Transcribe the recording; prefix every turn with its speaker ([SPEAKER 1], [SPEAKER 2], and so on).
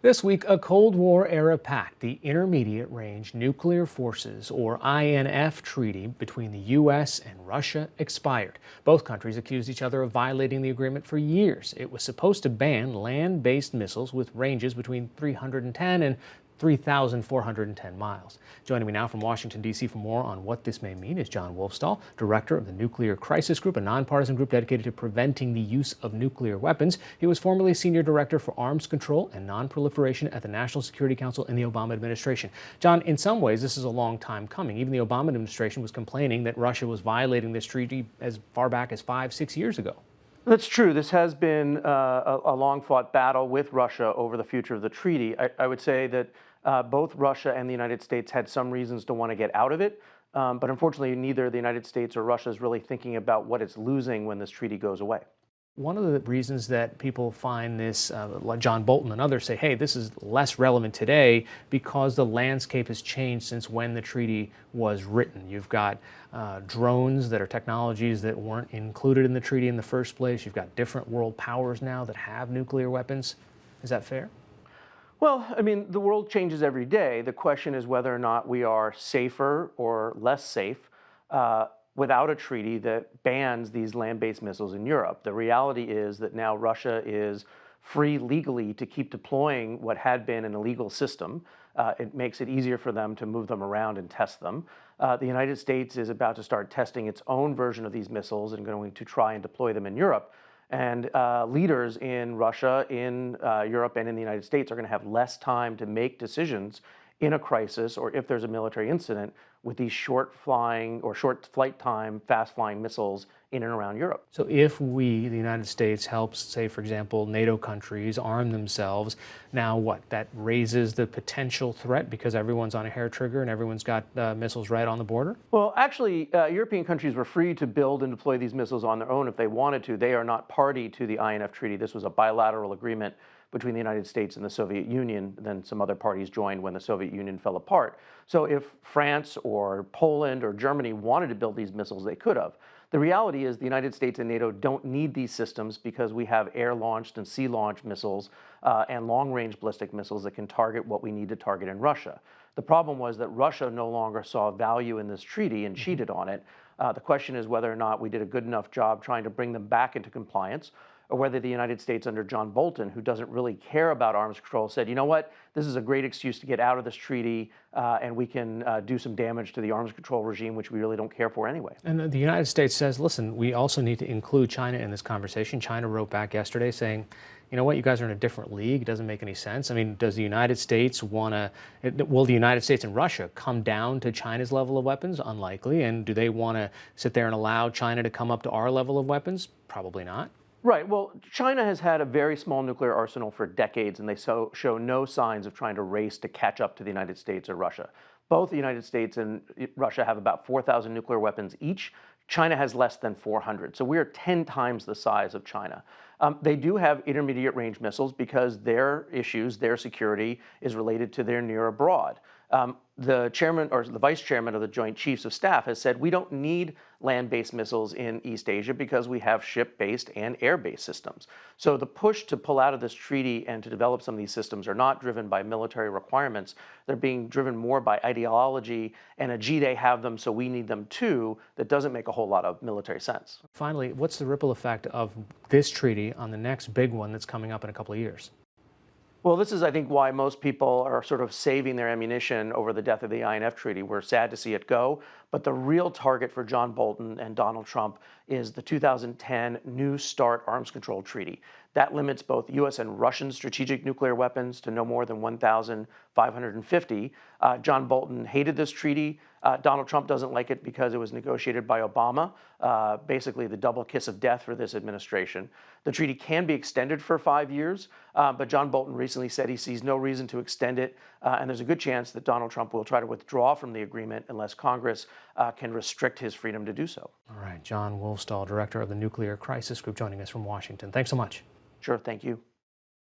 [SPEAKER 1] This week, a Cold War era pact, the Intermediate Range Nuclear Forces, or INF Treaty between the U.S. and Russia expired. Both countries accused each other of violating the agreement for years. It was supposed to ban land based missiles with ranges between 310 and 3,410 miles. Joining me now from Washington, D.C. for more on what this may mean is John Wolfstall, director of the Nuclear Crisis Group, a nonpartisan group dedicated to preventing the use of nuclear weapons. He was formerly senior director for arms control and nonproliferation at the National Security Council in the Obama administration. John, in some ways, this is a long time coming. Even the Obama administration was complaining that Russia was violating this treaty as far back as 5-6 years ago.
[SPEAKER 2] That's true. This has been a long-fought battle with Russia over the future of the treaty. I would say that both Russia and the United States had some reasons to want to get out of it, but unfortunately, neither the United States or Russia is really thinking about what it's losing when this treaty goes away.
[SPEAKER 1] One of the reasons that people find this, like John Bolton and others say, hey, this is less relevant today because the landscape has changed since when the treaty was written. You've got drones that are technologies that weren't included in the treaty in the first place. You've got different world powers now that have nuclear weapons. Is that fair?
[SPEAKER 2] Well, I mean, the world changes every day. The question is whether or not we are safer or less safe without a treaty that bans these land-based missiles in Europe. The reality is that now Russia is free legally to keep deploying what had been an illegal system. It makes it easier for them to move them around and test them. The United States is about to start testing its own version of these missiles and going to try and deploy them in Europe. And leaders in Russia, in Europe, and in the United States are going to have less time to make decisions in a crisis or if there's a military incident with these short flying or short flight time, fast flying missiles in and around Europe.
[SPEAKER 1] So if we, the United States, helps, say, for example, NATO countries arm themselves, now what? That raises the potential threat because everyone's on a hair trigger and everyone's got missiles right on the border?
[SPEAKER 2] Well, actually, European countries were free to build and deploy these missiles on their own if they wanted to. They are not party to the INF Treaty. This was a bilateral agreement between the United States and the Soviet Union. Then some other parties joined when the Soviet Union fell apart. So if France or Poland or Germany wanted to build these missiles, they could have. The reality is the United States and NATO don't need these systems because we have air-launched and sea-launched missiles and long-range ballistic missiles that can target what we need to target in Russia. The problem was that Russia no longer saw value in this treaty and cheated on it. The question is whether or not we did a good enough job trying to bring them back into compliance, or whether the United States under John Bolton, who doesn't really care about arms control, said, you know what, this is a great excuse to get out of this treaty and we can do some damage to the arms control regime, which we really don't care for anyway.
[SPEAKER 1] And the United States says, listen, we also need to include China in this conversation. China wrote back yesterday saying, you know what, you guys are in a different league. It doesn't make any sense. I mean, does the United States want to, will the United States and Russia come down to China's level of weapons? Unlikely. And do they want to sit there and allow China to come up to our level of weapons? Probably not.
[SPEAKER 2] Right. Well, China has had a very small nuclear arsenal for decades, and they show no signs of trying to race to catch up to the United States or Russia. Both the United States and Russia have about 4,000 nuclear weapons each. China has less than 400. So we are 10 times the size of China. They do have intermediate range missiles because their issues, their security is related to their near abroad. The chairman or the vice chairman of the Joint Chiefs of Staff has said we don't need land-based missiles in East Asia because we have ship-based and air-based systems. So the push to pull out of this treaty and to develop some of these systems are not driven by military requirements. They're being driven more by ideology and a gee, they have them, so we need them too, that doesn't make a whole lot of military sense.
[SPEAKER 1] Finally, what's the ripple effect of this treaty on the next big one that's coming up in a couple of years?
[SPEAKER 2] Well, this is, I think, why most people are sort of saving their ammunition over the death of the INF Treaty. We're sad to see it go, but the real target for John Bolton and Donald Trump is the 2010 New START Arms Control Treaty. That limits both U.S. and Russian strategic nuclear weapons to no more than 1,550. John Bolton hated this treaty. Donald Trump doesn't like it because it was negotiated by Obama, basically the double kiss of death for this administration. The treaty can be extended for 5 years, but John Bolton recently said he sees no reason to extend it, and there's a good chance that Donald Trump will try to withdraw from the agreement unless Congress can restrict his freedom to do so.
[SPEAKER 1] All right, John Wolfstall, director of the Nuclear Crisis Group, joining us from Washington. Thanks so much.
[SPEAKER 2] Sure, thank you.